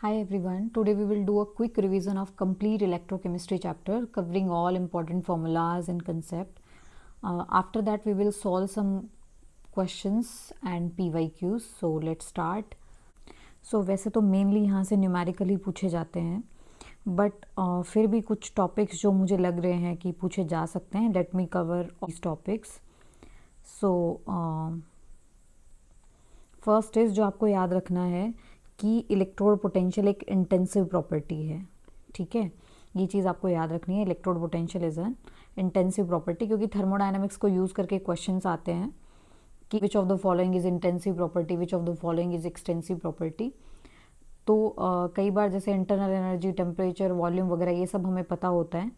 Hi everyone, today we will do a quick revision of complete electrochemistry chapter covering all important formulas and concept. After that we will solve some questions and PYQs. So let's start. So वैसे तो mainly यहाँ से numerically पूछे जाते हैं but फिर भी कुछ टॉपिक्स जो मुझे लग रहे हैं कि पूछे जा सकते हैं. Let me cover these topics. So first is जो आपको याद रखना है कि इलेक्ट्रोड पोटेंशियल एक इंटेंसिव प्रॉपर्टी है. ठीक है, ये चीज़ आपको याद रखनी है. Electrode potential is an intensive property, क्योंकि थर्मोडायनामिक्स को यूज़ करके क्वेश्चंस आते हैं कि which of the following is intensive property, which of the following is extensive property. तो कई बार जैसे इंटरनल एनर्जी, टेम्परेचर, वॉल्यूम वगैरह ये सब हमें पता होता है,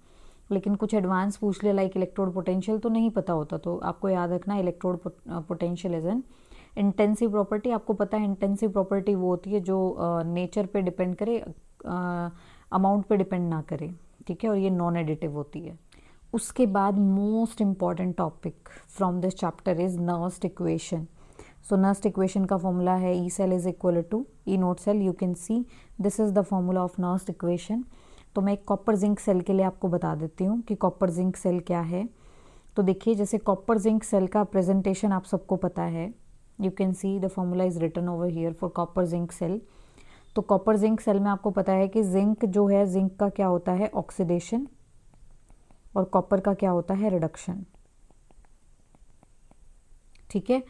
लेकिन कुछ एडवांस पूछ ले लाइक इलेक्ट्रोड पोटेंशियल तो नहीं पता होता. तो आपको याद रखना electrode potential is an intensive property. आपको पता है इंटेंसिव प्रॉपर्टी वो होती है जो नेचर पे डिपेंड करे, अमाउंट पे डिपेंड ना करे. ठीक है, और ये नॉन एडिटिव होती है. उसके बाद most important topic from this chapter is Nernst equation. So Nernst equation का फॉर्मूला है E cell is equal to E note cell. You can see this is the formula of Nernst equation. तो मैं एक copper zinc cell के लिए आपको बता देती हूँ कि कॉपर जिंक सेल क्या है. तो देखिए, जैसे कॉपर जिंक सेल का प्रेजेंटेशन आप सबको पता है. You can see the formula is written over here for copper zinc cell. तो कॉपर जिंक सेल में आपको पता है कि जिंक जो है, जिंक का क्या होता है ऑक्सीडेशन, और कॉपर का क्या होता है रिडक्शन. ठीक है,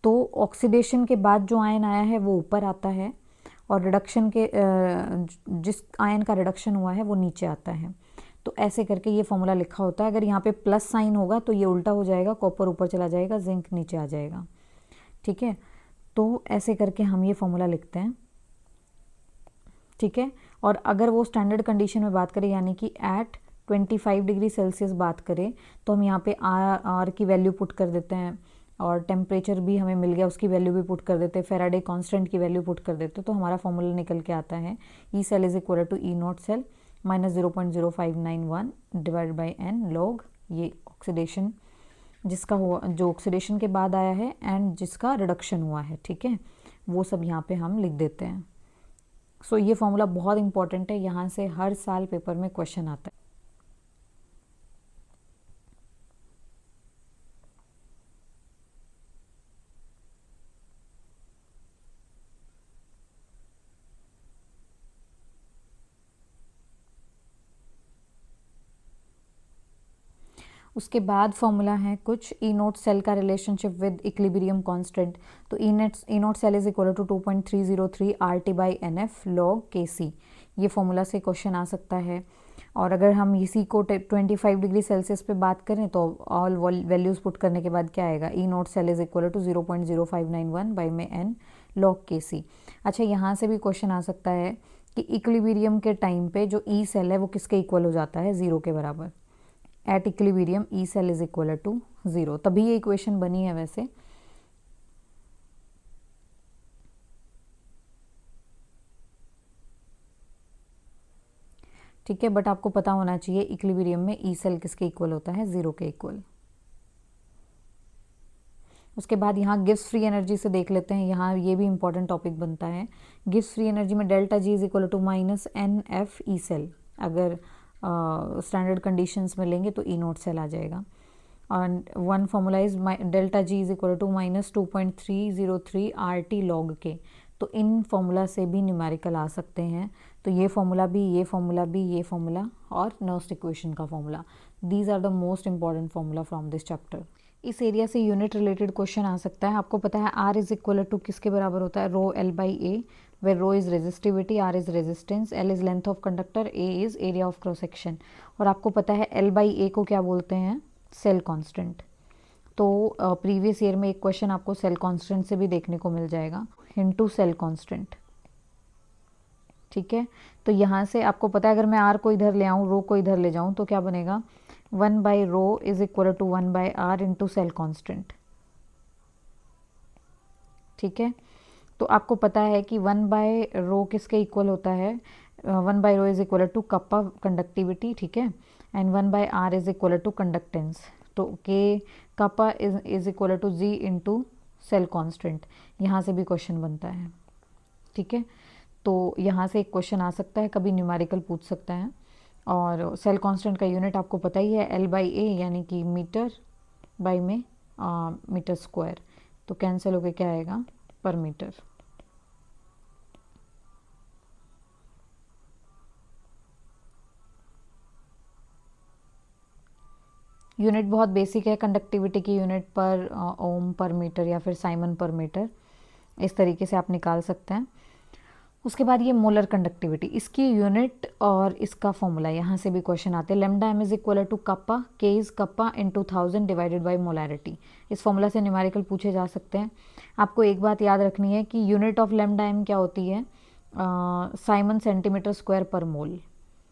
तो ऑक्सीडेशन के बाद जो आयन आया है वो ऊपर आता है, और रिडक्शन के जिस आयन का रिडक्शन हुआ है वो नीचे आता है. तो ऐसे करके ये फॉर्मूला लिखा होता है. अगर यहाँ पे प्लस साइन होगा तो ये उल्टा हो जाएगा, कॉपर ऊपर चला जाएगा, जिंक नीचे आ जाएगा. ठीक है, तो ऐसे करके हम ये फॉर्मूला लिखते हैं. ठीक है, और अगर वो स्टैंडर्ड कंडीशन में बात करें, यानी कि एट 25 डिग्री सेल्सियस बात करें, तो हम यहाँ पे आर की वैल्यू पुट कर देते हैं, और टेम्परेचर भी हमें मिल गया, उसकी वैल्यू भी पुट कर देते हैं, फेराडे कांस्टेंट की वैल्यू पुट कर देते हैं. तो हमारा फॉर्मूला निकल के आता है E cell is equal to E not cell minus 0.0591 divide by n log ये ऑक्सीडेशन जिसका हुआ, जो ऑक्सीडेशन के बाद आया है, एंड जिसका रिडक्शन हुआ है. ठीक है, वो सब यहाँ पे हम लिख देते हैं. सो ये फॉर्मूला बहुत इंपॉर्टेंट है, यहाँ से हर साल पेपर में क्वेश्चन आता है. उसके बाद फॉर्मूला है कुछ ई नोट सेल का रिलेशनशिप विद इक्विलिब्रियम कांस्टेंट. तो E note cell is equal to 2.303 R T by n F log K C. ये फॉर्मूला से क्वेश्चन आ सकता है. और अगर हम इसी को 25 डिग्री सेल्सियस पे बात करें तो ऑल वैल्यूज़ पुट करने के बाद क्या आएगा, E note cell is equal to 0.0591 by में एन लॉग के सी. अच्छा, यहाँ से भी क्वेश्चन आ सकता है कि इक्विलिब्रियम के टाइम पे जो ई सेल है वो किसके इक्वल हो जाता है, ज़ीरो के बराबर. At equilibrium E cell is equal to zero. तभी ये इक्वेशन बनी है वैसे. ठीक है, बट आपको पता होना चाहिए इक्विलिब्रियम में ई सेल किसके इक्वल होता है, ज़ीरो के इक्वल. उसके बाद यहाँ गिव्स फ्री एनर्जी से देख लेते हैं. यहाँ ये भी इंपॉर्टेंट टॉपिक बनता है. गिव्स फ्री एनर्जी में delta G is equal to minus n F E cell. अगर स्टैंडर्ड कंडीशंस में लेंगे तो ई नोट सेल आ जाएगा. और one formula is delta G is equal to minus 2.303 R T log K. तो इन फॉर्मूला से भी न्यूमेरिकल आ सकते हैं. तो ये फॉर्मूला भी, ये फॉर्मूला भी, ये फॉर्मूला और नर्स्ट इक्वेशन का formula, these are the most important formula from this chapter. इस एरिया से यूनिट रिलेटेड क्वेश्चन आ सकता है. आपको पता है आर इज इक्वल टू किसके बराबर होता है, rho l by a, where rho is resistivity, R is resistance, l is length of conductor, a is area of cross section. और आपको पता है एल बाई ए को क्या बोलते हैं, सेल कांस्टेंट. तो प्रीवियस ईयर में एक क्वेश्चन आपको सेल कांस्टेंट से भी देखने को मिल जाएगा, इनटू सेल कांस्टेंट. ठीक है, तो यहाँ से आपको पता है अगर मैं आर को इधर ले आऊँ, रो को इधर ले जाऊँ, तो क्या बनेगा, 1 by rho is equal to 1 by R into cell constant. ठीक है, तो आपको पता है कि 1 बाय रो किसके इक्वल होता है, 1 by rho is equal to kappa conductivity. ठीक है, and 1 by R is equal to conductance. तो के kappa is equal to G into cell constant. यहाँ से भी क्वेश्चन बनता है. ठीक है, तो यहाँ से एक क्वेश्चन आ सकता है, कभी न्यूमेरिकल पूछ सकता है। और सेल कांस्टेंट का यूनिट आपको पता ही है L/A, यानी कि मीटर बाई में मीटर स्क्वायर। तो कैंसिल होके क्या आएगा, पर मीटर। यूनिट बहुत बेसिक है, कंडक्टिविटी की यूनिट पर ओम पर मीटर या फिर साइमन पर मीटर, इस तरीके से आप निकाल सकते हैं। उसके बाद ये मोलर कंडक्टिविटी, इसकी यूनिट और इसका फॉर्मूला, यहाँ से भी क्वेश्चन आते हैं। Lambda m is equal to kappa, K is kappa in 2000 divided by molarity. इस फॉर्मूला से न्यूमेरिकल पूछे जा सकते हैं। आपको एक बात याद रखनी है कि यूनिट ऑफ लैम्डा एम क्या होती है, साइमन सेंटीमीटर स्क्वायर पर मोल।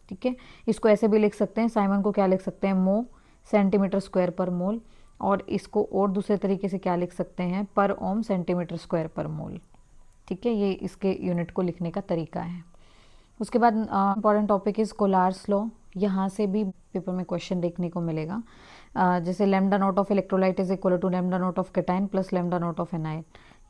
ठीक है, इसको ऐसे भी लिख सकते हैं, साइमन को क्या लिख सकते हैं, मो सेंटीमीटर स्क्वायर पर मोल, और इसको और दूसरे तरीके से क्या लिख सकते हैं, पर ओम सेंटीमीटर स्क्वायर पर मोल। ठीक है, ये इसके यूनिट को लिखने का तरीका है। उसके बाद इंपॉर्टेंट टॉपिक इज कोलार्स लॉ। यहाँ से भी पेपर में क्वेश्चन देखने को मिलेगा। जैसे lambda nought of electrolyte is equal to lambda nought of cation plus lambda nought of anion.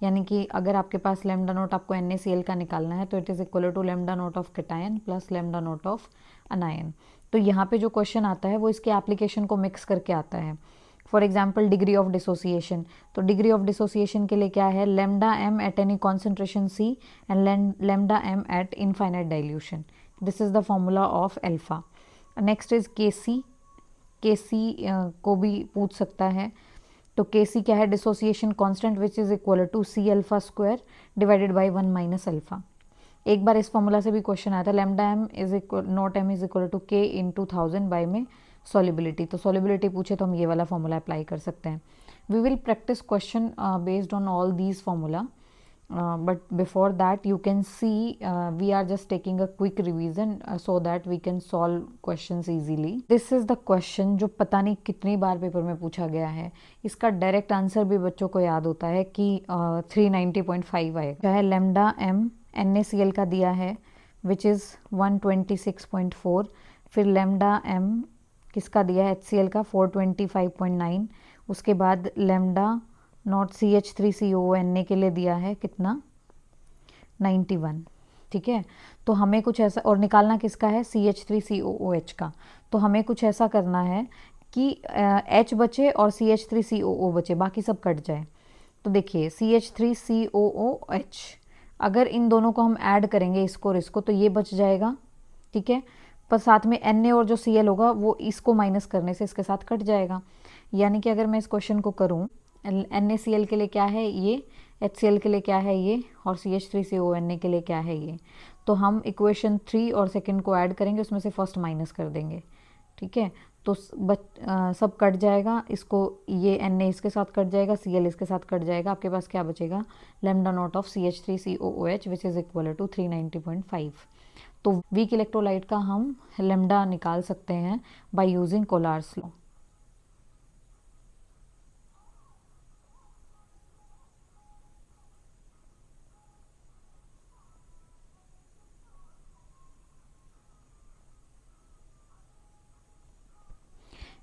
यानी कि अगर आपके पास लैम्डा नॉट आपको NaCl का निकालना है तो it is equal to lambda nought of cation plus lambda nought of anion. तो यहाँ पे जो क्वेश्चन आता है वो इसके एप्लीकेशन को मिक्स करके आता है। For example degree of dissociation, तो डिग्री ऑफ डिसोसिएशन के लिए क्या है, lambda m at any concentration C and lambda m at infinite dilution. This is the formula of alpha. Next is KC को भी पूछ सकता है। तो केसी क्या है, dissociation constant which is equal to C alpha square divided by 1 minus alpha. एक बार इस फॉर्मूला से भी क्वेश्चन आया था, lambda m is equal nought m is equal to K in 2000 by में सॉलिबिलिटी। तो सॉलिबिलिटी पूछे तो हम ये वाला फॉर्मूला अप्लाई कर सकते हैं। We will practice question based on all these formula, but before that you can see we are just taking a quick revision so that we can solve questions easily. This is the question जो पता नहीं कितनी बार paper में पूछा गया है। इसका direct answer भी बच्चों को याद होता है कि 390.5 आएगा। क्या है, लैम्डा एम NaCl का दिया है विच इज़ 126.4, फिर लैम्डा एम किसका दिया है, HCl का 425.9, उसके बाद लैम्डा नॉट CH3COO के लिए दिया है कितना, 91। ठीक है, तो हमें कुछ ऐसा, और निकालना किसका है, CH3COOH का। तो हमें कुछ ऐसा करना है कि H बचे और CH3COO बचे, बाकी सब कट जाए। तो देखिए CH3COOH, अगर इन दोनों को हम ऐड करेंगे, इसको और इसको, तो ये बच जाएगा। ठीक है, पर साथ में Na और जो Cl होगा वो इसको माइनस करने से इसके साथ कट जाएगा। यानी कि अगर मैं इस क्वेश्चन को करूँ, NaCl के लिए क्या है ये, HCl के लिए क्या है ये, और CH3COONA के लिए क्या है ये। तो हम इक्वेशन 3 और सेकंड को ऐड करेंगे, उसमें से फर्स्ट माइनस कर देंगे। ठीक है, तो सब कट जाएगा, इसको ये Na इसके साथ कट जाएगा, Cl इसके साथ कट जाएगा, आपके पास क्या बचेगा, lambda nought of CH3COOH which is equal to 390.5। तो वीक इलेक्ट्रोलाइट का हम लैम्डा निकाल सकते हैं बाय यूजिंग कोलार्स लॉ।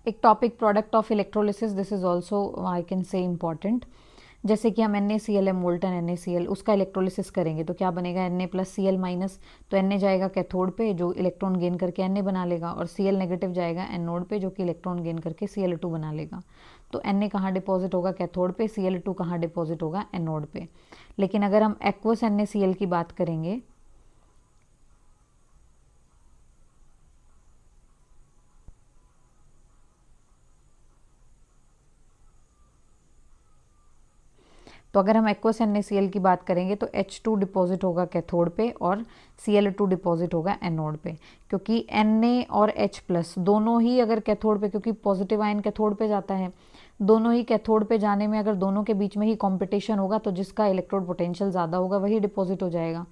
एक topic product of electrolysis, this is also I can say important. जैसे कि हम NaCl है, मोल्टन NaCl, उसका इलेक्ट्रोलिसिस करेंगे तो क्या बनेगा, Na प्लस Cl माइनस, तो Na जाएगा कैथोड पे जो इलेक्ट्रॉन गेन करके Na बना लेगा, और Cl नेगेटिव जाएगा एनोड पे जो कि इलेक्ट्रॉन गेन करके Cl2 बना लेगा। तो Na कहाँ डिपॉजिट होगा, कैथोड पे, Cl2 कहाँ डिपॉजिट होगा, एनोड पे। लेकिन अगर हम एक्वस NaCl की बात करेंगे, तो अगर हम एक्वस NaCl की बात करेंगे तो H2 डिपॉजिट होगा कैथोड पे और Cl2 डिपॉजिट होगा एनोड पे, क्योंकि Na और H प्लस दोनों ही अगर कैथोड पे, क्योंकि पॉजिटिव आयन कैथोड पे जाता है, दोनों ही कैथोड पे जाने में अगर दोनों के बीच में ही कंपटीशन होगा तो जिसका इलेक्ट्रोड पोटेंशियल ज़्यादा होगा वही डिपॉजिट हो जाएगा।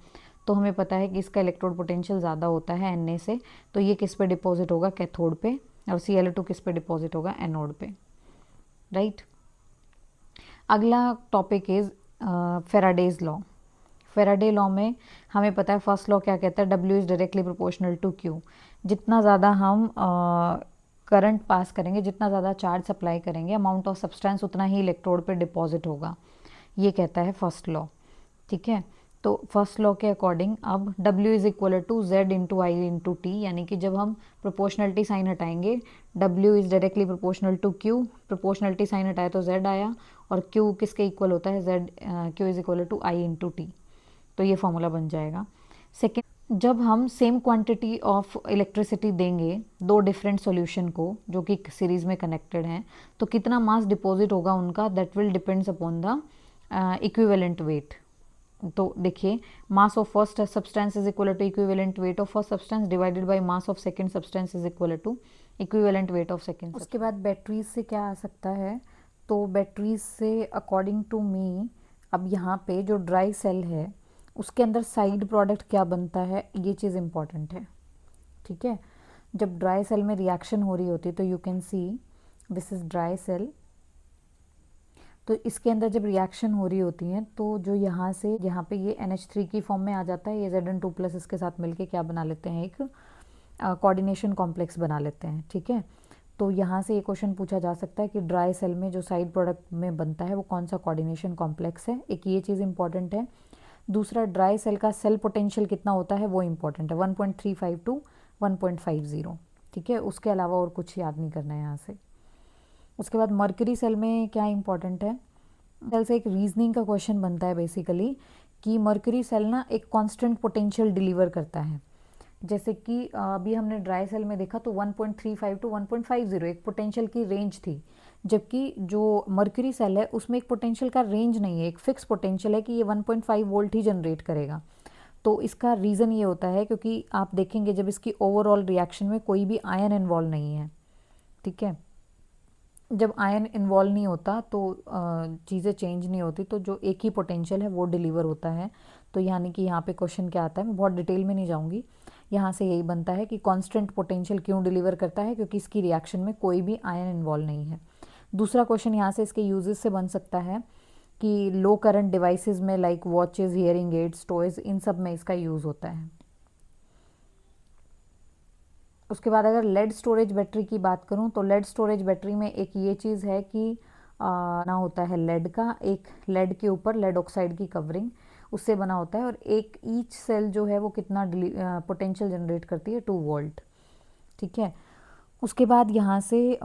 तो हमें पता है कि इसका इलेक्ट्रोड पोटेंशियल ज़्यादा होता है Na से, तो ये किस पे डिपॉजिट होगा, कैथोड पे, और Cl2 किस पे डिपॉजिट होगा, एनोड पे। राइट, अगला topic is Faraday's law. Faraday law में हमें पता है फर्स्ट लॉ क्या कहता है, W is directly proportional to Q। जितना ज़्यादा हम करंट पास करेंगे, जितना ज़्यादा चार्ज सप्लाई करेंगे, अमाउंट ऑफ सब्सटेंस उतना ही इलेक्ट्रोड पे डिपॉजिट होगा, ये कहता है फर्स्ट लॉ। ठीक है, तो फर्स्ट लॉ के अकॉर्डिंग अब W is equal to Z into I into T, यानी कि जब हम प्रोपोर्शनलिटी साइन हटाएंगे W is directly proportional to Q, proportionality sign हटाया तो Z आया, और Q किसके इक्वल होता है, Z Q is equal to I into T, तो ये फॉर्मूला बन जाएगा। सेकेंड, जब हम सेम क्वांटिटी ऑफ इलेक्ट्रिसिटी देंगे दो डिफरेंट सॉल्यूशन को जो कि सीरीज में कनेक्टेड हैं, तो कितना मास डिपॉजिट होगा उनका, that will depends upon the equivalent weight. तो देखिए, mass of first substance is equal to equivalent weight of first substance divided by mass of second substance is equal to equivalent weight of second. उसके बाद batteries से क्या आ सकता है, तो batteries से अकॉर्डिंग टू मी, अब यहाँ पे जो ड्राई सेल है उसके अंदर साइड प्रोडक्ट क्या बनता है, ये चीज़ इंपॉर्टेंट है। ठीक है, जब ड्राई सेल में रिएक्शन हो रही होती है तो you can see this is dry cell, तो इसके अंदर जब रिएक्शन हो रही होती है तो जो यहाँ से यहाँ पे ये NH3 की फॉर्म में आ जाता है, ये Zn2 प्लस इसके साथ मिलके क्या बना लेते हैं, एक कोऑर्डिनेशन कॉम्प्लेक्स बना लेते हैं। ठीक है, तो यहाँ से ये क्वेश्चन पूछा जा सकता है कि ड्राई सेल में जो साइड प्रोडक्ट में बनता है वो कौन सा कोऑर्डिनेशन कॉम्प्लेक्स है, एक ये चीज़ इंपॉर्टेंट है। दूसरा, ड्राई सेल का सेल पोटेंशियल कितना होता है वो इंपॉर्टेंट है, 1.35 टू 1.50। ठीक है, उसके अलावा और कुछ याद नहीं करना है यहाँ से। उसके बाद मर्करी सेल में क्या इंपॉर्टेंट है, सेल से एक रीजनिंग का क्वेश्चन बनता है बेसिकली कि मर्करी सेल ना एक कांस्टेंट पोटेंशियल डिलीवर करता है। जैसे कि अभी हमने ड्राई सेल में देखा तो 1.35 टू 1.50 एक पोटेंशियल की रेंज थी, जबकि जो मर्करी सेल है उसमें एक पोटेंशियल का रेंज नहीं है, एक फिक्स पोटेंशियल है कि ये 1.5 वोल्ट ही जनरेट करेगा। तो इसका रीज़न ये होता है क्योंकि आप देखेंगे जब इसकी ओवरऑल रिएक्शन में कोई भी आयन इन्वॉल्व नहीं है। ठीक है, जब आयन इन्वॉल्व नहीं होता तो चीज़ें चेंज नहीं होती, तो जो एक ही पोटेंशियल है वो डिलीवर होता है। तो यानी कि यहाँ पे क्वेश्चन क्या आता है, मैं बहुत डिटेल में नहीं जाऊँगी, यहाँ से यही बनता है कि कांस्टेंट पोटेंशियल क्यों डिलीवर करता है, क्योंकि इसकी रिएक्शन में कोई भी आयन इन्वॉल्व नहीं है। दूसरा क्वेश्चन यहाँ से इसके यूजेस से बन सकता है कि लो करंट डिवाइसेस में like watches, hearing aids, toys, इन सब में इसका यूज़ होता है। उसके बाद अगर लेड स्टोरेज बैटरी की बात करूं तो लेड स्टोरेज बैटरी में एक ये चीज़ है कि ना होता है लेड का, एक लेड के ऊपर लेड ऑक्साइड की कवरिंग उससे बना होता है, और एक ईच सेल जो है वो कितना पोटेंशियल जनरेट करती है, 2 वोल्ट। ठीक है, उसके बाद यहाँ से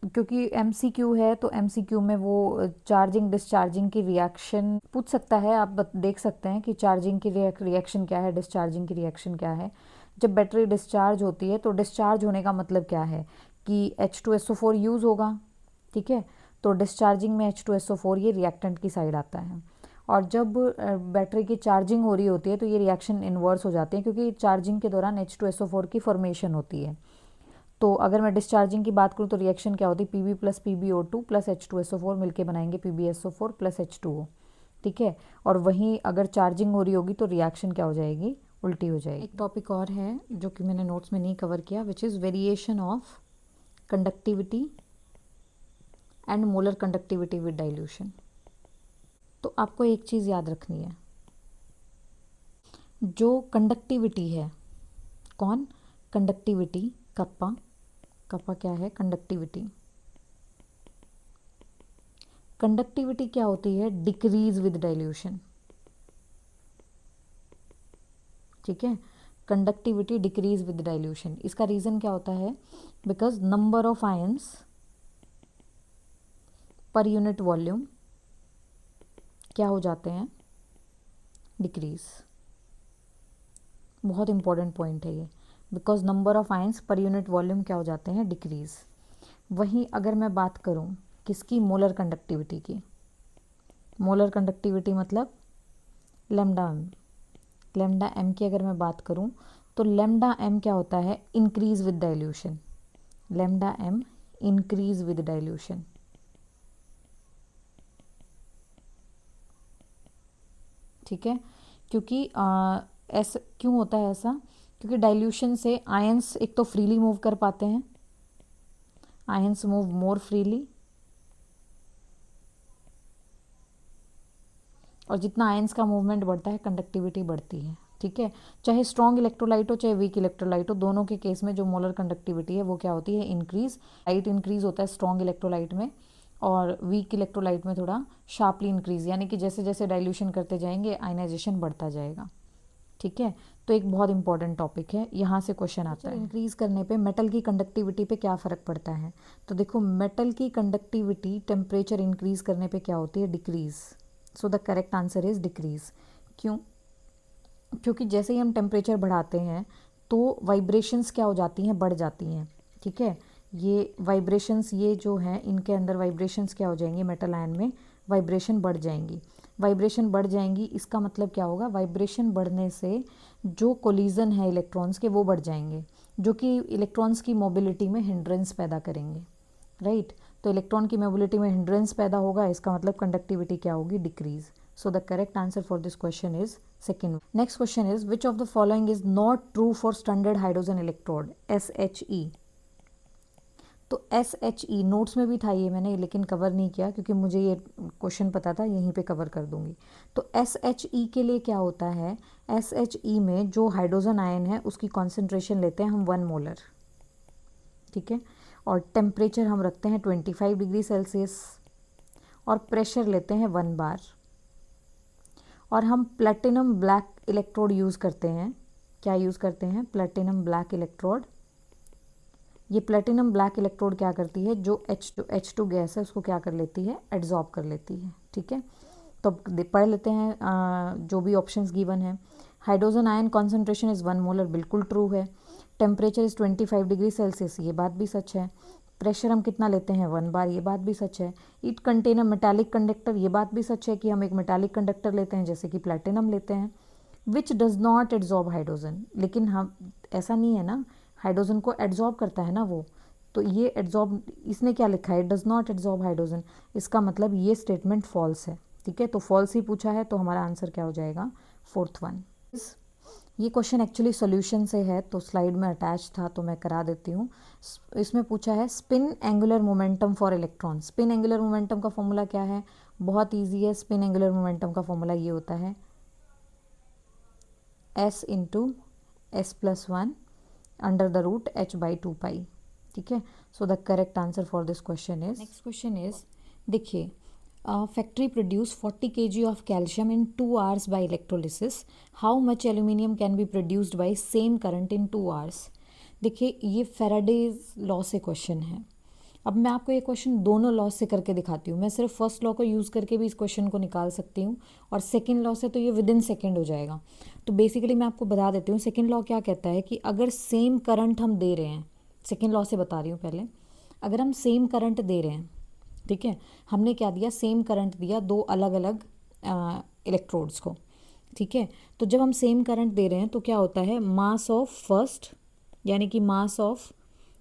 क्योंकि MCQ है तो MCQ में वो चार्जिंग डिस्चार्जिंग की रिएक्शन पूछ सकता है, आप देख सकते हैं कि चार्जिंग की रिएक्शन क्या है, डिस्चार्जिंग की रिएक्शन क्या है। जब बैटरी डिस्चार्ज होती है तो डिस्चार्ज होने का मतलब क्या है कि H2SO4 यूज़ होगा। ठीक है, तो डिस्चार्जिंग में H2SO4 ये रिएक्टेंट की साइड आता है, और जब बैटरी की चार्जिंग हो रही होती है तो ये रिएक्शन इन्वर्स हो जाती है क्योंकि चार्जिंग के दौरान H2SO4 की फॉर्मेशन होती है। तो अगर मैं डिस्चार्जिंग की बात करूँ तो रिएक्शन क्या होती है, Pb plus PbO2 plus H2SO4 मिलके बनाएंगे PbSO4 प्लस H2O। ठीक है, और वहीं अगर चार्जिंग हो रही होगी तो रिएक्शन क्या हो जाएगी, उल्टी हो जाएगी। एक टॉपिक और है जो कि मैंने नोट्स में नहीं कवर किया, which is variation of conductivity and molar conductivity with dilution. तो आपको एक चीज़ याद रखनी है, जो कंडक्टिविटी है, कौन, कंडक्टिविटी, कप्पा, कप्पा क्या है, कंडक्टिविटी। कंडक्टिविटी क्या होती है, डिक्रीज विद डाइल्यूशन। ठीक है, कंडक्टिविटी डिक्रीज विद डाइल्यूशन। इसका रीज़न क्या होता है, because number of ions per unit volume क्या हो जाते हैं, डिक्रीज। बहुत इंपॉर्टेंट पॉइंट है ये, because number of ions per unit volume क्या हो जाते हैं, डिक्रीज। वहीं अगर मैं बात करूं किसकी, मोलर कंडक्टिविटी की, मोलर कंडक्टिविटी मतलब लेमडा एम, लेमडा एम की अगर मैं बात करूं तो लेमडा एम क्या होता है, increase with dilution, lambda M increase with dilution. ठीक है, क्योंकि ऐसा क्यों होता है, ऐसा क्योंकि डाइल्यूशन से आयंस एक तो फ्रीली मूव कर पाते हैं, आयंस मूव मोर फ्रीली, और जितना आयंस का मूवमेंट बढ़ता है कंडक्टिविटी बढ़ती है। ठीक है, चाहे स्ट्रॉन्ग इलेक्ट्रोलाइट हो चाहे वीक इलेक्ट्रोलाइट हो, दोनों के केस में जो मोलर कंडक्टिविटी है वो क्या होती है, इंक्रीज। लाइट इंक्रीज होता है स्ट्रॉन्ग इलेक्ट्रोलाइट में, और वीक इलेक्ट्रोलाइट में थोड़ा शार्पली इंक्रीज, यानी कि जैसे जैसे डाइल्यूशन करते जाएंगे आयनाइजेशन बढ़ता जाएगा। ठीक है, तो एक बहुत इंपॉर्टेंट टॉपिक है, यहाँ से क्वेश्चन आता है। इंक्रीज करने पे मेटल की कंडक्टिविटी पे क्या फ़र्क पड़ता है? तो देखो, मेटल की कंडक्टिविटी टेम्परेचर इंक्रीज करने पे क्या होती है? Decrease. So the correct answer is decrease. क्यों? क्योंकि जैसे ही हम टेम्परेचर बढ़ाते हैं तो वाइब्रेशंस क्या हो जाती हैं? बढ़ जाती हैं। ठीक है, ये वाइब्रेशंस, ये जो हैं इनके अंदर वाइब्रेशंस क्या हो जाएंगी? मेटल आयन में वाइब्रेशन बढ़ जाएंगी। वाइब्रेशन बढ़ जाएंगी, इसका मतलब क्या होगा? वाइब्रेशन बढ़ने से जो कोलिजन है इलेक्ट्रॉन्स के वो बढ़ जाएंगे, जो कि इलेक्ट्रॉन्स की मोबिलिटी में हिंड्रेंस पैदा करेंगे। राइट, तो इलेक्ट्रॉन की मोबिलिटी में हिंड्रेंस पैदा होगा, इसका मतलब कंडक्टिविटी क्या होगी? Decrease. So the correct answer for this question is second. Next question is, which of the following is not true for standard hydrogen electrode? SHE. तो SHE नोट्स में भी था ये, मैंने लेकिन कवर नहीं किया क्योंकि मुझे ये क्वेश्चन पता था, यहीं पे कवर कर दूंगी। तो SHE के लिए क्या होता है? SHE में जो हाइड्रोजन आयन है उसकी कॉन्सेंट्रेशन लेते हैं हम 1 मोलर। ठीक है, और टेम्परेचर हम रखते हैं 25 डिग्री सेल्सियस और प्रेशर लेते हैं 1 बार, और हम प्लेटिनम ब्लैक इलेक्ट्रोड यूज़ करते हैं। क्या यूज़ करते हैं? Platinum black electrode. ये प्लेटिनम ब्लैक इलेक्ट्रोड क्या करती है? जो H2 गैस है उसको क्या कर लेती है? एड्जॉर्ब कर लेती है। ठीक है, तो पढ़ लेते हैं जो भी ऑप्शंस गिवन है। Hydrogen ion concentration is 1 molar, बिल्कुल ट्रू है। टेम्परेचर इज़ 25 डिग्री सेल्सियस, ये बात भी सच है। प्रेशर हम कितना लेते हैं? 1 बार, ये बात भी सच है। It contain a metallic conductor, ये बात भी सच है कि हम एक मेटालिक कंडक्टर लेते हैं जैसे कि प्लेटिनम लेते हैं। Which does not adsorb hydrogen, लेकिन हम ऐसा नहीं है ना, हाइड्रोजन को एड्जॉर्ब करता है ना वो, तो ये एड्जॉर्ब, इसने क्या लिखा है? डज नॉट एड्जॉर्ब हाइड्रोजन, इसका मतलब ये स्टेटमेंट फॉल्स है। ठीक है, तो फॉल्स ही पूछा है, तो हमारा आंसर क्या हो जाएगा? 4th one. ये क्वेश्चन एक्चुअली सॉल्यूशन से है, तो स्लाइड में अटैच था तो मैं करा देती हूँ। इसमें पूछा है spin angular momentum for electron. Spin angular momentum का फॉर्मूला क्या है? बहुत ईजी है। स्पिन एंगुलर मोमेंटम का फॉर्मूला ये होता है s into S plus 1 under the root h/2 pi. ठीक है, so the correct answer for this question is, next question is, देखिए, factory produce 40 kg of calcium in 2 hours by electrolysis. How much aluminium can be produced by same current in 2 hours? देखिए, ये Faraday's law से question है। अब मैं आपको ये question दोनों लॉ से करके दिखाती हूँ। मैं सिर्फ फर्स्ट लॉ को यूज़ करके भी इस क्वेश्चन को निकाल सकती हूँ, और सेकेंड लॉ से तो ये विद इन सेकेंड हो जाएगा। तो बेसिकली मैं आपको बता देती हूँ, सेकेंड लॉ क्या कहता है कि अगर सेम करंट हम दे रहे हैं, सेकेंड लॉ से बता रही हूँ पहले, अगर हम सेम करंट दे रहे हैं, ठीक है, हमने क्या दिया? सेम करंट दिया दो अलग अलग इलेक्ट्रोड्स को। ठीक है, तो जब हम सेम करंट दे रहे हैं तो क्या होता है? मास ऑफ फर्स्ट, यानी कि मास ऑफ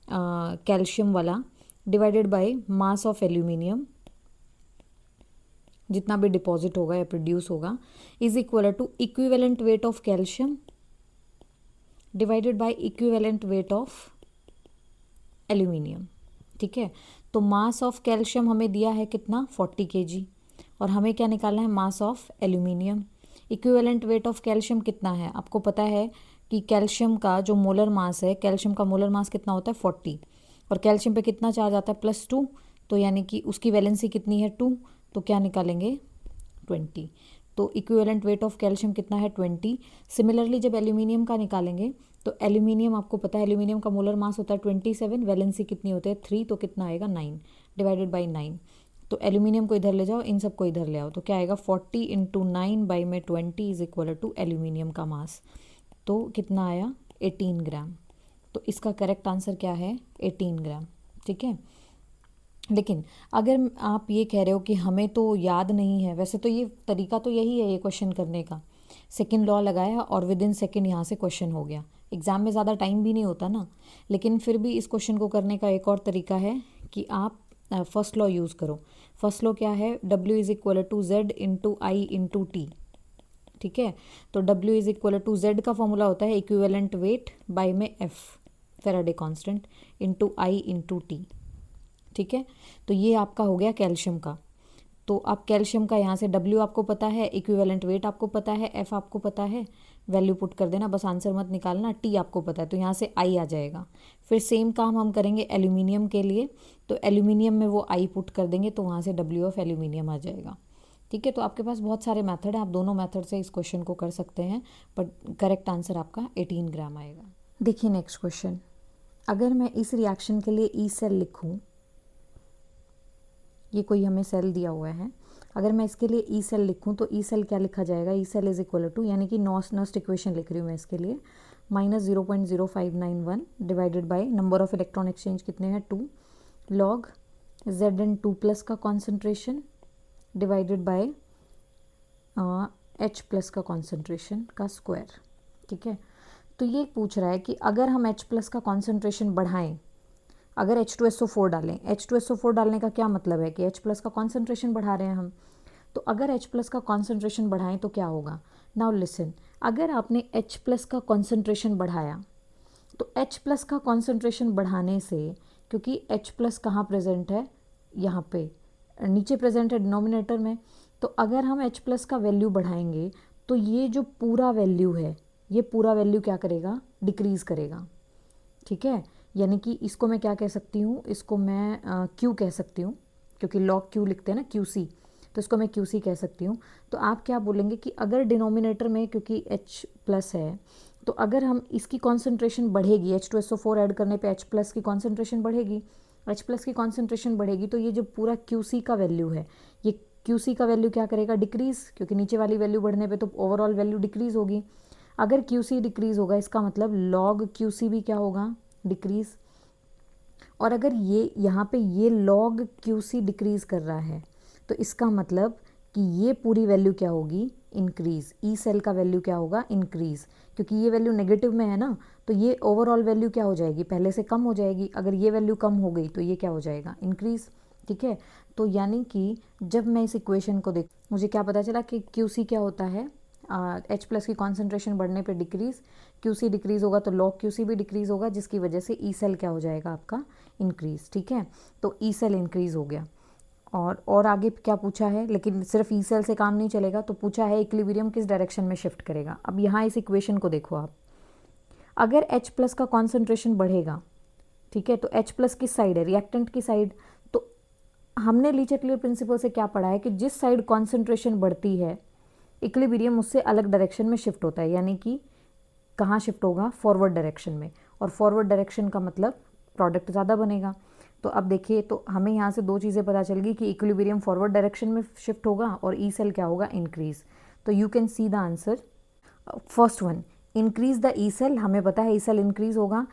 कैल्शियम वाला divided by mass of aluminium, जितना भी डिपॉजिट होगा या प्रोड्यूस होगा, is equal to equivalent weight of calcium divided by equivalent weight of aluminium. ठीक है, तो मास ऑफ कैल्शियम हमें दिया है कितना? 40 kg, और हमें क्या निकालना है? मास of aluminium. Equivalent weight of calcium कितना है? आपको पता है कि कैल्शियम का जो मोलर मास है, कैल्शियम का मोलर मास कितना होता है? 40, और कैल्शियम पे कितना चार्ज आता है? +2, तो यानी कि उसकी वैलेंसी कितनी है? 2, तो क्या निकालेंगे? 20। तो इक्विवेलेंट वेट ऑफ कैल्शियम कितना है? 20। सिमिलरली जब एल्यूमिनियम का निकालेंगे तो एल्यूमिनियम, आपको पता है एल्यूमिनियम का मोलर मास होता है 27, वैलेंसी कितनी होती है? 3, तो कितना आएगा? 9 डिवाइडेड बाई 9। तो एल्यूमिनियम को इधर ले जाओ, इन सब को इधर ले आओ, तो क्या आएगा? 40 × 9 बाई में 20 इज इक्वल टू एल्यूमिनियम का मास, तो कितना आया? 18 ग्राम। तो इसका करेक्ट आंसर क्या है? 18 ग्राम। ठीक है, लेकिन अगर आप ये कह रहे हो कि हमें तो याद नहीं है, वैसे तो ये तरीका तो यही है ये क्वेश्चन करने का, सेकेंड लॉ लगाया और विद इन सेकेंड यहाँ से क्वेश्चन हो गया। एग्ज़ाम में ज़्यादा टाइम भी नहीं होता ना, लेकिन फिर भी इस क्वेश्चन को करने का एक और तरीका है कि आप फर्स्ट लॉ यूज़ करो। फर्स्ट लॉ क्या है? W is equal to Z into I into T। ठीक है, तो W is equal to Z का फॉर्मूला होता है इक्विवेलेंट वेट बाई में F Faraday constant into I into T। ठीक है, तो ये आपका हो गया कैल्शियम का। तो आप कैल्शियम का यहाँ से W आपको पता है, इक्विवेलेंट वेट आपको पता है, F आपको पता है, वैल्यू पुट कर देना, बस आंसर मत निकालना, टी आपको पता है तो यहाँ से आई आ जाएगा। फिर सेम काम हम करेंगे एल्यूमिनियम के लिए, तो एल्यूमिनियम में वो आई पुट कर देंगे तो वहाँ से डब्ल्यू ऑफ एल्यूमिनियम आ जाएगा। ठीक है, तो आपके पास बहुत सारे मेथड है, आप दोनों मेथड से इस क्वेश्चन को कर सकते हैं, बट करेक्ट आंसर आपका 18 ग्राम आएगा। देखिए नेक्स्ट क्वेश्चन, अगर मैं इस रिएक्शन के लिए ई सेल लिखूं, ये कोई हमें सेल दिया हुआ है, अगर मैं इसके लिए ई सेल लिखूं तो ई सेल क्या लिखा जाएगा, E cell is equal to, यानी कि नॉस्ट इक्वेशन लिख रही हूँ मैं इसके लिए, -0.0591 divided by number of electron exchange कितने हैं 2, लॉग Zn2+ का कॉन्सेंट्रेशन डिवाइडेड बाय H+ का कॉन्सेंट्रेशन का स्क्वायर। ठीक है, तो ये पूछ रहा है कि अगर हम H+ का कॉन्सेंट्रेशन बढ़ाएं, अगर H2SO4 डालें, H2SO4 डालने का क्या मतलब है कि H+ का कॉन्सेंट्रेशन बढ़ा रहे हैं हम, तो अगर H+ का कॉन्सेंट्रेशन बढ़ाएं तो क्या होगा। नाउ लिसन, अगर आपने H+ का कॉन्सेंट्रेशन बढ़ाया तो H+ का कॉन्सेंट्रेशन बढ़ाने से, क्योंकि H+ कहाँ प्रेजेंट है, यहाँ पे नीचे प्रेजेंट है डिनोमिनेटर में, तो अगर हम H+ का वैल्यू बढ़ाएंगे तो ये जो पूरा वैल्यू है, ये पूरा वैल्यू क्या करेगा, डिक्रीज़ करेगा। ठीक है, यानी कि इसको मैं क्या कह सकती हूँ, इसको मैं Q कह सकती हूँ, क्योंकि लॉग Q लिखते हैं ना QC, तो इसको मैं QC कह सकती हूँ। तो आप क्या बोलेंगे कि अगर डिनोमिनेटर में क्योंकि H+ है, तो अगर हम इसकी कॉन्सेंट्रेशन बढ़ेगी, H2SO4 ऐड करने पे H+ की कॉन्सेंट्रेशन बढ़ेगी, H+ की कॉन्सेंट्रेशन बढ़ेगी तो ये जो पूरा QC का वैल्यू है, ये QC का वैल्यू क्या करेगा, डिक्रीज़, क्योंकि नीचे वाली वैल्यू बढ़ने पे तो ओवरऑल वैल्यू डिक्रीज़ होगी। अगर QC डिक्रीज़ होगा इसका मतलब लॉग QC भी क्या होगा, डिक्रीज़। और अगर ये यहाँ पे ये लॉग QC डिक्रीज़ कर रहा है तो इसका मतलब कि ये पूरी वैल्यू क्या होगी, इंक्रीज़। ई सेल का वैल्यू क्या होगा, इंक्रीज़, क्योंकि ये वैल्यू नेगेटिव में है ना, तो ये ओवरऑल वैल्यू क्या हो जाएगी, पहले से कम हो जाएगी। अगर ये वैल्यू कम हो गई तो ये क्या हो जाएगा, इंक्रीज़। ठीक है, तो यानी कि जब मैं इस इक्वेशन को देख, मुझे क्या पता चला कि QC क्या होता है, H+ की कॉन्सेंट्रेशन बढ़ने पे डिक्रीज़, QC डिक्रीज़ होगा तो लॉग QC भी डिक्रीज़ होगा, जिसकी वजह से ई सेल क्या हो जाएगा आपका, इंक्रीज़। ठीक है, तो ई सेल इंक्रीज़ हो गया। और आगे क्या पूछा है, लेकिन सिर्फ ई सेल से काम नहीं चलेगा, तो पूछा है इक्विलिब्रियम किस डायरेक्शन में शिफ्ट करेगा। अब यहाँ इस इक्वेशन को देखो आप, अगर H+ का कॉन्सेंट्रेशन बढ़ेगा, ठीक है, तो H+ किस साइड है, रिएक्टेंट की साइड। तो हमने ली चैटलियर प्रिंसिपल से क्या पढ़ा है कि जिस साइड कॉन्सेंट्रेशन बढ़ती है इक्विलिब्रियम उससे अलग डायरेक्शन में शिफ्ट होता है, यानी कि कहाँ शिफ्ट होगा, फॉरवर्ड डायरेक्शन में, और फॉरवर्ड डायरेक्शन का मतलब प्रोडक्ट ज़्यादा बनेगा। तो अब देखिए, तो हमें यहाँ से दो चीज़ें पता चल गई कि इक्विलिब्रियम फॉरवर्ड डायरेक्शन में शिफ्ट होगा और ई सेल क्या होगा, इंक्रीज। तो you can see the answer, first one, increase the E cell, हमें पता है ई सेल इंक्रीज होगा,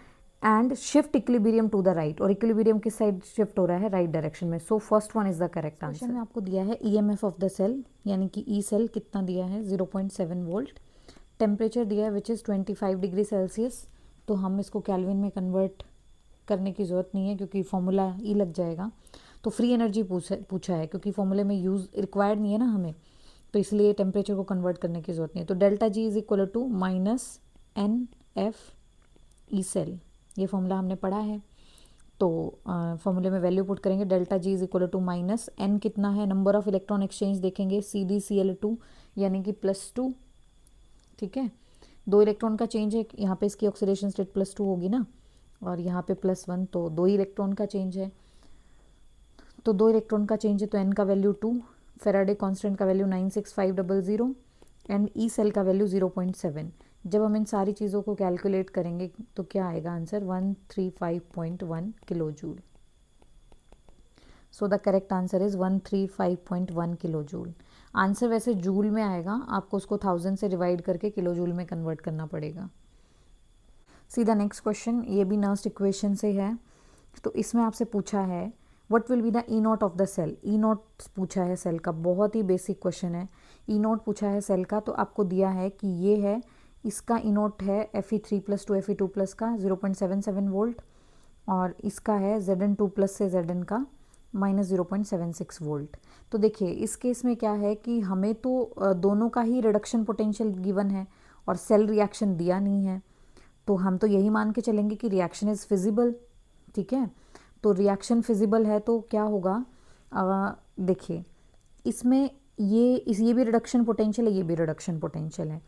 and shift equilibrium to the right, और इक्विलिब्रियम किस साइड शिफ्ट हो रहा है, राइट डायरेक्शन में। So first one is the correct answer. Question में आपको दिया है ईएमएफ ऑफ द सेल, यानी कि ई सेल कितना दिया है, 0.7 वोल्ट, टेम्परेचर दिया है विच इज़ 25 डिग्री सेल्सियस। तो हम इसको केल्विन में कन्वर्ट करने की ज़रूरत नहीं है क्योंकि फॉर्मूला ई लग जाएगा। तो फ्री एनर्जी पूछा है, क्योंकि फॉर्मूले में यूज़ रिक्वायर्ड नहीं है ना हमें, तो इसलिए टेम्परेचर को कन्वर्ट करने की ज़रूरत नहीं है। तो delta G is equal to -NF E cell, ये फॉर्मूला हमने पढ़ा है। तो फॉर्मूले में वैल्यू पुट करेंगे, delta G is equal to -N कितना है, नंबर ऑफ इलेक्ट्रॉन एक्सचेंज देखेंगे, CdCl2 यानी कि +2। ठीक है, 2 इलेक्ट्रॉन का चेंज है, यहाँ पे इसकी ऑक्सीडेशन स्टेट +2 होगी ना, और यहाँ पे +1, तो 2 इलेक्ट्रॉन का चेंज है। तो 2 इलेक्ट्रॉन का चेंज है तो n का वैल्यू 2, फेराडे कांस्टेंट का वैल्यू 96500 एंड ई सेल का वैल्यू 0.7। जब हम इन सारी चीज़ों को कैलकुलेट करेंगे तो क्या आएगा answer, 135.1 kilo joule. So the correct answer is 135.1 kilo joule. Answer वैसे जूल में आएगा, आपको उसको 1000 से डिवाइड करके किलो जूल में कन्वर्ट करना पड़ेगा। सीधा नेक्स्ट क्वेश्चन, ये भी नर्स्ट इक्वेशन से है। तो इसमें आपसे पूछा है what will be the E nought of the cell. E nought पूछा है सेल का, बहुत ही बेसिक क्वेश्चन है। ई नॉट पूछा है सेल का, तो आपको दिया है कि ये है, इसका ई नॉट है Fe3+ Fe2+ का 0.77 वोल्ट, और इसका है Zn2+ से Zn का -0.76 वोल्ट। तो देखिए इस केस में क्या है कि हमें तो दोनों का ही रिडक्शन पोटेंशियल गिवन है और सेल रिएक्शन दिया नहीं है, तो हम तो यही मान के चलेंगे कि रिएक्शन इज़ फिजिबल। ठीक है, तो रिएक्शन फिजिबल है तो क्या होगा, देखिए इसमें ये भी रिडक्शन पोटेंशियल है, ये भी रिडक्शन पोटेंशियल है,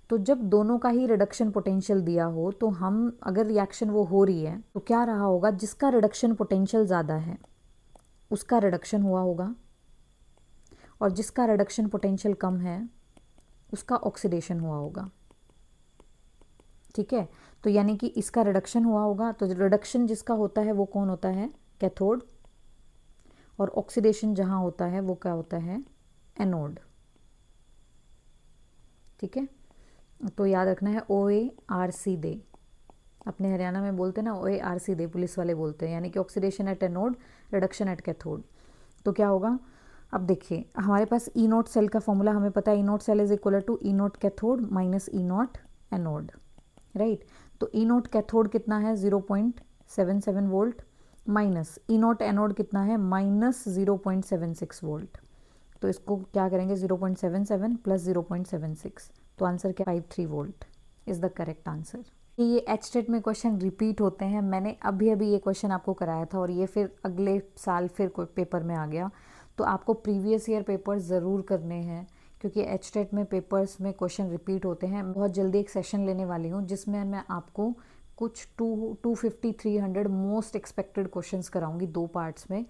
तो जब दोनों का ही रिडक्शन पोटेंशियल दिया हो तो हम अगर रिएक्शन वो हो रही है तो क्या रहा होगा, जिसका रिडक्शन पोटेंशियल ज़्यादा है उसका रिडक्शन हुआ होगा और जिसका रिडक्शन पोटेंशियल कम है उसका ऑक्सीडेशन हुआ होगा। ठीक है, तो यानी कि इसका रिडक्शन हुआ होगा, तो रिडक्शन जिसका होता है वो कौन होता है, कैथोड, और ऑक्सीडेशन जहाँ होता है वो क्या होता है, एनोड। ठीक है, तो याद रखना है OARC दे, अपने हरियाणा में बोलते हैं ना OARC दे, पुलिस वाले बोलते हैं, यानी कि oxidation at anode, reduction at cathode. तो क्या होगा, अब देखिए हमारे पास ई नोट सेल का फॉर्मूला हमें पता है, E note cell is equal to E naught cathode minus E naught anode, right. तो ई नोट कैथोड कितना है 0.77 volt minus E naught anode कितना है माइनस 0.76 वोल्ट। तो इसको क्या करेंगे 0.77 प्लस 0.76, तो आंसर क्या 53 volt is the correct answer. ये एचटेट में क्वेश्चन रिपीट होते हैं, मैंने अभी अभी ये क्वेश्चन आपको कराया था और ये फिर अगले साल फिर कोई पेपर में आ गया, तो आपको प्रीवियस ईयर पेपर ज़रूर करने हैं क्योंकि एचटेट में पेपर्स में क्वेश्चन रिपीट होते हैं। बहुत जल्दी एक सेशन लेने वाली हूँ जिसमें मैं आपको कुछ 250-300 मोस्ट एक्सपेक्टेड क्वेश्चंस कराऊंगी 2 पार्ट्स में।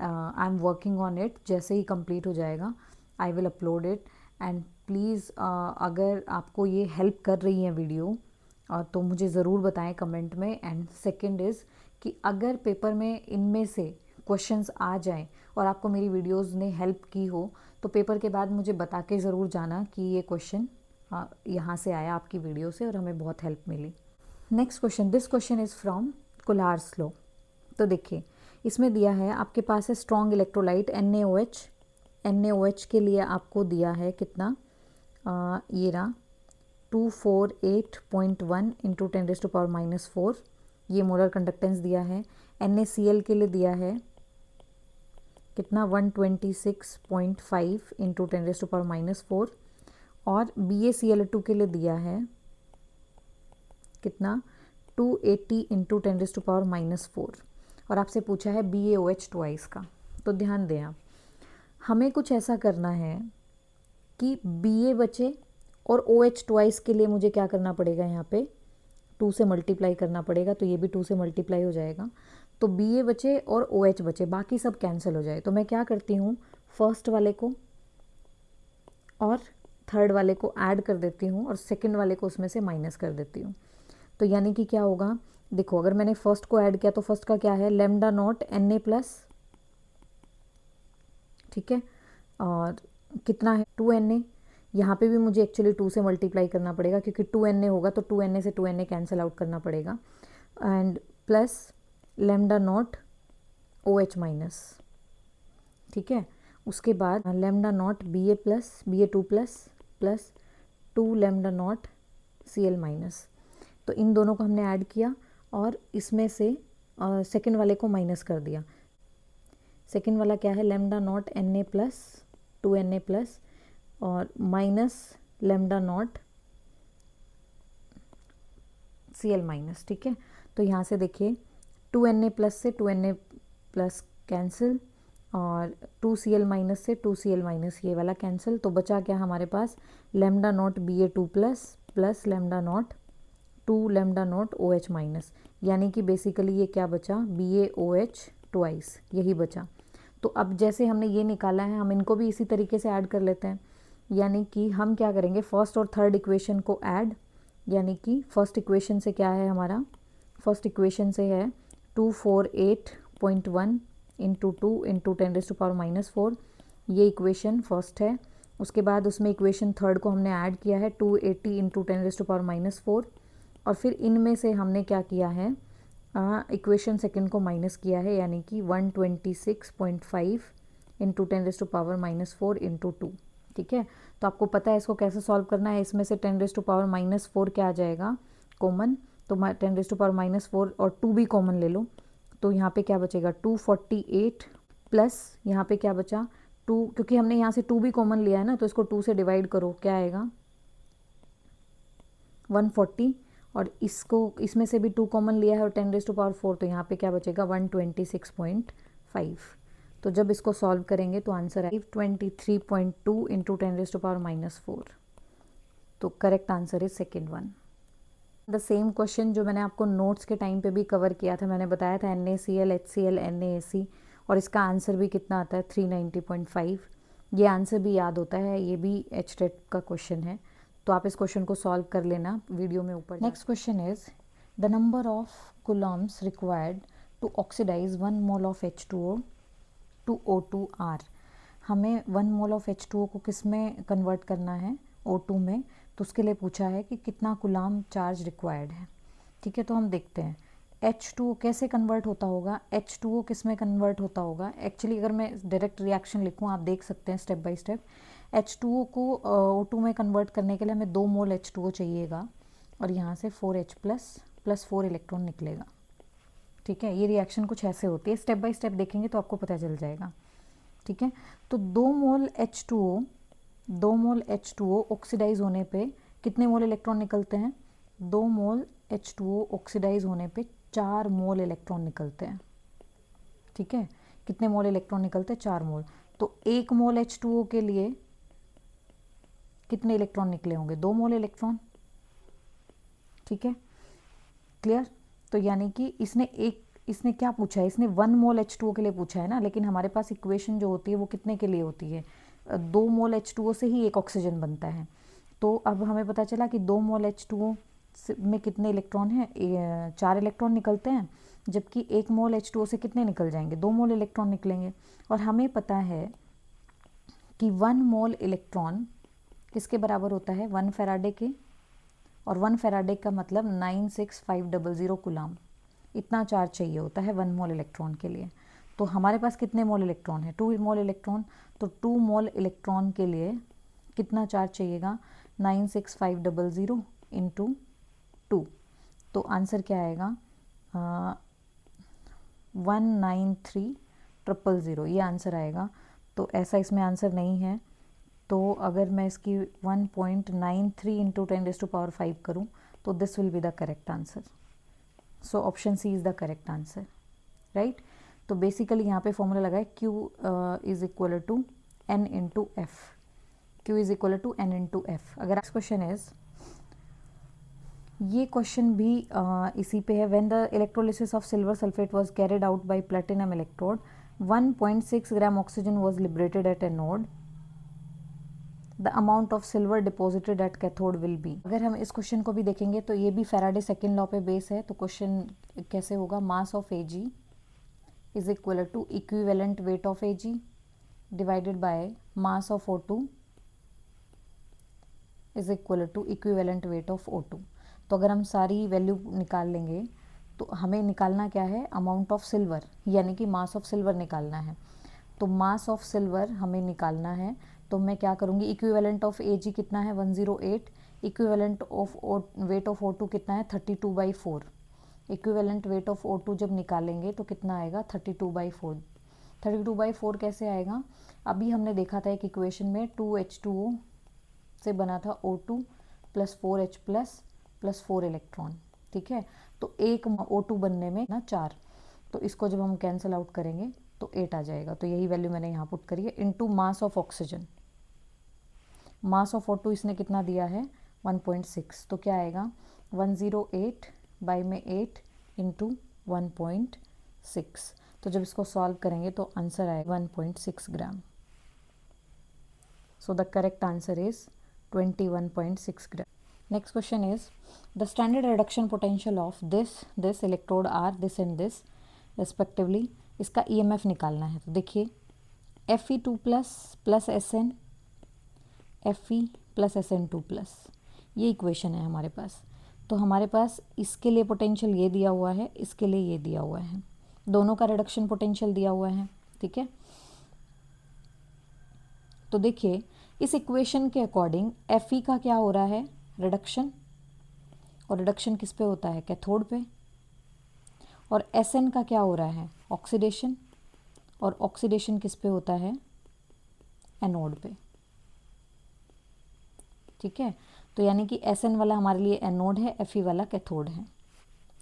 I am working on it, जैसे ही कंप्लीट हो जाएगा I will upload it. And please अगर आपको ये हेल्प कर रही है वीडियो तो मुझे ज़रूर बताएं कमेंट में। एंड सेकंड इज़ कि अगर पेपर में इनमें से क्वेश्चंस आ जाएं और आपको मेरी वीडियोस ने हेल्प की हो तो पेपर के बाद मुझे बता के ज़रूर जाना कि ये क्वेश्चन यहाँ से आया आपकी वीडियो से और हमें बहुत हेल्प मिली। Next question, this question is from Kohlrausch law. तो देखिए इसमें दिया है आपके पास है स्ट्रॉन्ग इलेक्ट्रोलाइट NaOH, NaOH के लिए आपको दिया है कितना, ये रहा 248.1 इंटू 10⁻⁻⁴, ये मोलर कंडक्टेंस दिया है। NaCl के लिए दिया है कितना 126.5 इंटू 10⁻⁻⁴, और BaCl2 के लिए दिया है कितना 280 इंटू 10⁻⁻⁴, और आपसे पूछा है BaOH ट्वाइस का। तो ध्यान दें आप, हमें कुछ ऐसा करना है कि Ba बचे और OH ट्वाइस के लिए मुझे क्या करना पड़ेगा, यहाँ पे 2 से मल्टीप्लाई करना पड़ेगा, तो ये भी 2 से मल्टीप्लाई हो जाएगा। तो Ba बचे और OH बचे, बाकी सब कैंसिल हो जाए। तो मैं क्या करती हूँ, फर्स्ट वाले को और थर्ड वाले को ऐड कर देती हूँ और सेकंड वाले को उसमें से माइनस कर देती हूँ। तो यानी कि क्या होगा, देखो अगर मैंने फर्स्ट को ऐड किया तो फर्स्ट का क्या है लैम्डा नॉट Na प्लस, ठीक है, और कितना है 2Na। यहाँ पे भी मुझे एक्चुअली 2 से मल्टीप्लाई करना पड़ेगा क्योंकि 2Na होगा तो 2Na से 2Na कैंसिल आउट करना पड़ेगा, and plus lambda naught OH minus, ठीक है। उसके बाद lambda naught Ba plus Ba2 plus plus 2 lambda naught Cl minus. तो इन दोनों को हमने ऐड किया और इसमें से सेकेंड वाले को माइनस कर दिया। सेकेंड वाला क्या है lambda naught Na plus 2Na plus और minus lambda naught Cl minus, ठीक है। तो यहाँ से देखिए 2Na प्लस से 2Na प्लस कैंसिल और 2Cl माइनस से 2Cl माइनस ये वाला कैंसिल। तो बचा क्या हमारे पास lambda naught Ba2 plus plus lambda naught 2 lambda naught OH minus, यानी कि बेसिकली ये क्या बचा BaOH ट्वाइस, यही बचा। तो अब जैसे हमने ये निकाला है हम इनको भी इसी तरीके से ऐड कर लेते हैं, यानी कि हम क्या करेंगे फर्स्ट और थर्ड इक्वेशन को ऐड, यानी कि फर्स्ट इक्वेशन से क्या है हमारा, फर्स्ट इक्वेशन से है 248.1 इंटू 2 इंटू 10⁻⁻⁴, ये इक्वेशन फर्स्ट है। उसके बाद उसमें इक्वेशन थर्ड को हमने ऐड किया है 280 इंटू 10⁻⁻⁴, और फिर इनमें से हमने क्या किया है इक्वेशन सेकंड को माइनस किया है, यानी कि 126.5 इंटू 10⁻⁻⁴ इंटू 2, ठीक है। तो आपको पता है इसको कैसे सॉल्व करना है, इसमें से 10⁻⁻⁴ क्या आ जाएगा कॉमन, तो 10⁻⁻⁴ और 2 भी कॉमन ले लो, तो यहाँ पे क्या बचेगा 248 प्लस यहाँ पे क्या बचा 2, क्योंकि हमने यहाँ से 2 भी कॉमन लिया है ना, तो इसको 2 से डिवाइड करो, क्या आएगा 140, और इसको इसमें से भी 2 कॉमन लिया है और 10⁻⁴, तो यहाँ पे क्या बचेगा 126.5। तो जब इसको सॉल्व करेंगे तो आंसर आएगा 23.2 इंटू 10⁻⁻⁴। तो correct answer is second one. The same question जो मैंने आपको नोट्स के टाइम पे भी कवर किया था, मैंने बताया था NaCl HCl NaAC, और इसका आंसर भी कितना आता है 390.5। ये आंसर भी याद होता है, ये भी HTET का क्वेश्चन है, तो आप इस क्वेश्चन को सॉल्व कर लेना वीडियो में ऊपर। Next question is the number of coulombs required to oxidize 1 mole of H2O to O2 R। हमें 1 मोल ऑफ H2O को किस में कन्वर्ट करना है, O2 में, तो उसके लिए पूछा है कि कितना कूलम चार्ज रिक्वायर्ड है। ठीक है, तो हम देखते हैं H2O कैसे कन्वर्ट होता होगा, H2O किस में कन्वर्ट होता होगा। एक्चुअली अगर मैं डायरेक्ट रिएक्शन लिखूँ, आप देख सकते हैं स्टेप बाय स्टेप। H2O को O2 में कन्वर्ट करने के लिए हमें 2 मोल H2O चाहिएगा, और यहाँ से 4H प्लस 4 इलेक्ट्रॉन निकलेगा। ठीक है, ये रिएक्शन कुछ ऐसे होती है, स्टेप बाय स्टेप देखेंगे तो आपको पता चल जाएगा। ठीक है, तो 2 मोल H2O ऑक्सीडाइज होने पे कितने मोल इलेक्ट्रॉन निकलते हैं, 2 मोल H2O ऑक्सीडाइज होने पे 4 मोल इलेक्ट्रॉन निकलते हैं। ठीक है, कितने मोल इलेक्ट्रॉन निकलते हैं, 4 मोल। तो 1 मोल H2O के लिए कितने इलेक्ट्रॉन निकले होंगे, 2 मोल इलेक्ट्रॉन। ठीक है, क्लियर। तो यानी कि इसने क्या पूछा है, इसने 1 मोल H2O के लिए पूछा है ना, लेकिन हमारे पास इक्वेशन जो होती है वो कितने के लिए होती है, 2 मोल H2O से ही एक ऑक्सीजन बनता है। तो अब हमें पता चला कि 2 मोल H2O में कितने इलेक्ट्रॉन हैं, 4 इलेक्ट्रॉन निकलते हैं, जबकि 1 मोल H2O से कितने निकल जाएंगे, 2 मोल इलेक्ट्रॉन निकलेंगे। और हमें पता है कि 1 मोल इलेक्ट्रॉन किसके बराबर होता है, 1 फैराडे के, और 1 फैराडे का मतलब 96500 कूलम। इतना चार्ज चाहिए होता है 1 मोल इलेक्ट्रॉन के लिए। तो हमारे पास कितने मोल इलेक्ट्रॉन है, 2 मोल इलेक्ट्रॉन। तो 2 मोल इलेक्ट्रॉन के लिए कितना चार्ज चाहिएगा, 96500 इंटू 2। तो आंसर क्या आएगा, 193000, ये आंसर आएगा। तो ऐसा इसमें आंसर नहीं है। तो अगर मैं इसकी 1.93 इंटू 10⁵ करूँ तो this will be the correct answer. So option C is the correct answer, right. तो बेसिकली यहाँ पे फॉर्मूला लगा है Q is equal to N into F, Q is equal to N into F. अगर next question is, ये question भी इसी पे है। When the electrolysis of silver sulphate was carried out by platinum electrode, 1.6 gram oxygen was liberated at anode, the amount of silver deposited at cathode will be. अगर हम इस question को भी देखेंगे तो ये भी फैराडे सेकेंड लॉ पे बेस है। तो क्वेश्चन कैसे होगा, mass of Ag is equal to equivalent weight of Ag divided by mass of O2 is equal to equivalent weight of O2। तो अगर हम सारी वैल्यू निकाल लेंगे तो हमें निकालना क्या है, अमाउंट ऑफ सिल्वर, यानी कि मास ऑफ सिल्वर निकालना है। तो मास ऑफ सिल्वर हमें निकालना है, तो मैं क्या करूँगी, इक्विवेलेंट ऑफ Ag कितना है 108, equivalent of weight of O2 कितना है 32/4। इक्विवेलेंट वेट ऑफ O2 जब निकालेंगे तो कितना आएगा 32/4। 32/4 कैसे आएगा, अभी हमने देखा था एक इक्वेशन में 2H2O से बना था O2 plus 4H plus 4 electron. ठीक है, तो एक O2 बनने में ना 4, तो इसको जब हम कैंसिल आउट करेंगे तो 8 आ जाएगा। तो यही वैल्यू मैंने यहाँ पुट करी है, into mass of oxygen. Mass of O2 इसने कितना दिया है 1.6, तो क्या आएगा 108 बाई में 8 इंटू 1.6। तो जब इसको सॉल्व करेंगे तो आंसर आएगा 1.6 gram. So the correct answer is 21.6 gram. Next question is the standard reduction potential of this electrode are this and this respectively. इसका EMF निकालना है। तो देखिए Fe2 plus Sn, Fe plus Sn2 plus, ये equation है हमारे पास। तो हमारे पास इसके लिए पोटेंशियल ये दिया हुआ है, इसके लिए ये दिया हुआ है, दोनों का रिडक्शन पोटेंशियल दिया हुआ है। ठीक है, तो देखिए इस इक्वेशन के अकॉर्डिंग Fe का क्या हो रहा है, रिडक्शन, और रिडक्शन किस पे होता है, कैथोड पे। और Sn का क्या हो रहा है, ऑक्सीडेशन, और ऑक्सीडेशन किस पे होता है, एनोड पे। ठीक है, तो यानी कि Sn वाला हमारे लिए एनोड है, Fe वाला कैथोड है,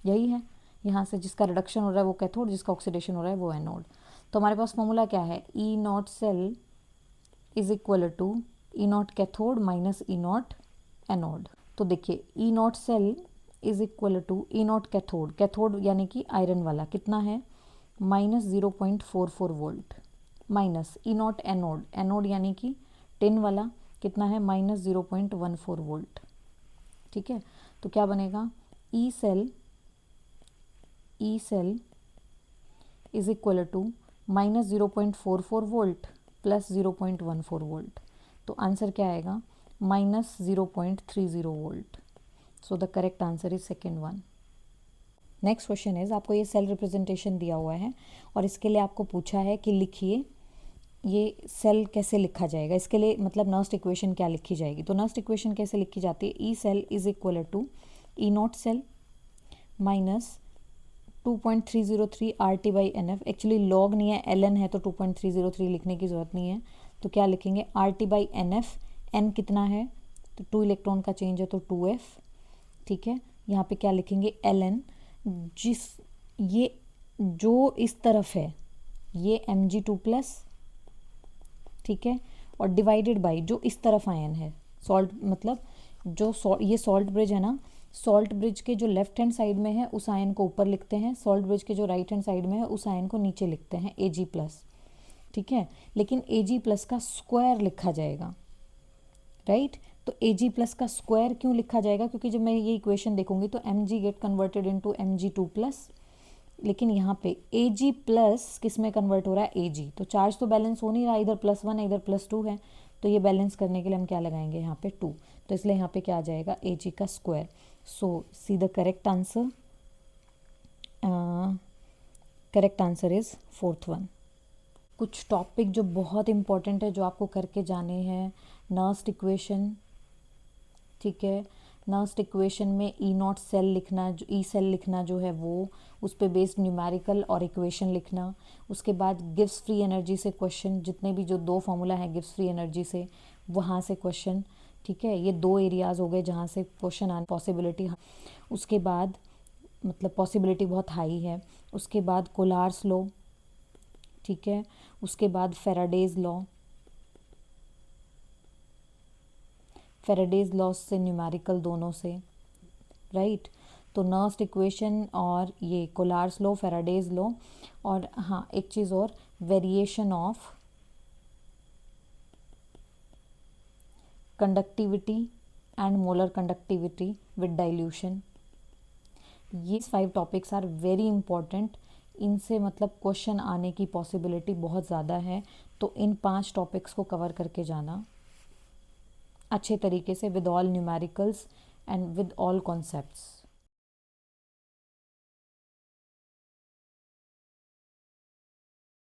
यही है। यहाँ से जिसका रिडक्शन हो रहा है वो कैथोड, जिसका ऑक्सीडेशन हो रहा है वो एनोड। तो हमारे पास फॉर्मूला क्या है, E0 cell is equal to E0 cathode minus E0 anode. तो देखिए E not cell is equal to E naught cathode, cathode यानी कि आयरन वाला कितना है -0.44 volt, minus E naught anode, anode यानी कि टिन वाला कितना है -0.14 वोल्ट। ठीक है, तो क्या बनेगा E cell is equal to -0.44 volt plus 0.14 volt. तो आंसर क्या आएगा -0.30 volt. So the correct answer is second one. Next question is, आपको ये सेल रिप्रेजेंटेशन दिया हुआ है और इसके लिए आपको पूछा है कि लिखिए ये सेल कैसे लिखा जाएगा, इसके लिए मतलब नर्स्ट इक्वेशन क्या लिखी जाएगी। तो नर्स्ट इक्वेशन कैसे लिखी जाती है, E cell is equal to E not cell minus 2.303 RT by NF। Actually log नहीं है, ln है, तो 2.303 लिखने की ज़रूरत नहीं है। तो क्या लिखेंगे RT बाई NF, n कितना है तो 2 इलेक्ट्रॉन का चेंज है तो 2f। ठीक है, यहाँ पे क्या लिखेंगे ln, जिस ये जो इस तरफ है ये Mg2+, ठीक है, और डिवाइडेड बाई जो इस तरफ आयन है सॉल्ट, मतलब जो ये सॉल्ट ब्रिज है ना, सॉल्ट ब्रिज के जो लेफ्ट हैंड साइड में है उस आयन को ऊपर लिखते हैं, सॉल्ट ब्रिज के जो राइट हैंड साइड में है उस आयन को नीचे लिखते हैं Ag+। ठीक है, लेकिन Ag+ का स्क्वायर लिखा जाएगा, राइट। तो Ag+ का स्क्वायर क्यों लिखा जाएगा, क्योंकि जब मैं ये इक्वेशन देखूंगी तो Mg get converted into Mg2+, लेकिन यहाँ पे Ag+ किस में कन्वर्ट हो रहा है Ag, तो चार्ज तो बैलेंस हो नहीं रहा, इधर +1 है इधर +2 है, तो ये बैलेंस करने के लिए हम क्या लगाएंगे यहाँ पे 2, तो इसलिए यहाँ पे क्या आ जाएगा Ag का square. So see the correct answer, correct answer is fourth one. कुछ टॉपिक जो बहुत इंपॉर्टेंट है जो आपको करके जाने हैं, नर्स्ट इक्वेशन। ठीक है, नर्स्ट इक्वेशन में ई नॉट सेल लिखना, जो ई सेल लिखना जो है वो, उस पे बेस्ड न्यूमेरिकल और इक्वेशन लिखना। उसके बाद गिव्स फ्री एनर्जी से क्वेश्चन, जितने भी जो 2 फॉर्मूला है गिव्स फ्री एनर्जी से, वहाँ से क्वेश्चन। ठीक है, ये 2 एरियाज़ हो गए जहाँ से क्वेश्चन आने पॉसिबिलिटी। उसके बाद मतलब पॉसिबिलिटी बहुत हाई है। उसके बाद कोलार्स लॉ, ठीक है, उसके बाद फेराडेज लॉ, फेराडेज लॉ से न्यूमेरिकल दोनों से, राइट। तो नर्स्ट इक्वेशन और ये कोलार्स लॉ, फेराडेज लॉ, और हाँ एक चीज़ और, variation of conductivity and molar conductivity with dilution. ये 5 टॉपिक्स आर वेरी इंपॉर्टेंट, इनसे मतलब क्वेश्चन आने की पॉसिबिलिटी बहुत ज़्यादा है। तो इन 5 टॉपिक्स को कवर करके जाना अच्छे तरीके से, with all numericals and with all concepts.